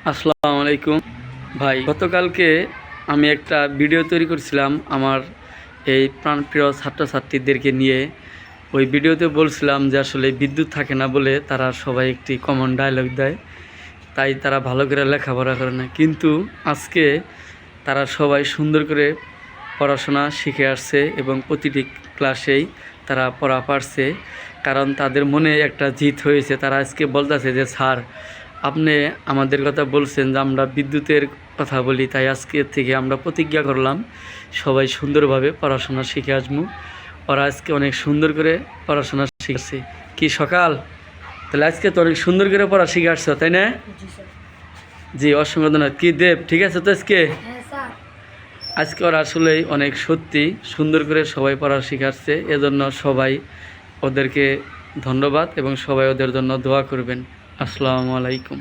আসসালামু আলাইকুম ভাই। গতকালকে আমি একটা ভিডিও তৈরি করছিলাম আমার এই প্রাণপ্রিয় ছাত্রছাত্রীদেরকে নিয়ে। ওই ভিডিওতে বলছিলাম যে আসলে বিদ্যুৎ থাকে না বলে তারা সবাই একটি কমন ডায়লগ দেয়, তাই তারা ভালো করে লেখাপড়া করে না। কিন্তু আজকে তারা সবাই সুন্দর করে পড়াশোনা শিখে আসছে এবং প্রতিটি ক্লাসেই তারা পড়া পারছে, কারণ তাদের মনে একটা জিত হয়েছে। তারা আজকে বলতেছে যে স্যার, আপনি আমাদের কথা বলছেন যে আমরা বিদ্যুতের কথা বলি, তাই আজকে থেকে আমরা প্রতিজ্ঞা করলাম সবাই সুন্দরভাবে পড়াশোনা শিখে আসবো। ওরা আজকে অনেক সুন্দর করে পড়াশোনা শিখছে। কি সকাল, তাহলে আজকে তো অনেক সুন্দর করে পড়া শিখে আসছো, তাই না? জি, অসংখ্য ধন্যবাদ। কি দেব, ঠিক আছে তো আজকে? আজকে ওরা আসলেই অনেক সত্যি সুন্দর করে সবাই পড়া শিখাচ্ছে, এজন্য সবাই ওদেরকে ধন্যবাদ এবং সবাই ওদের জন্য দোয়া করবেন। আসসালামু আলাইকুম।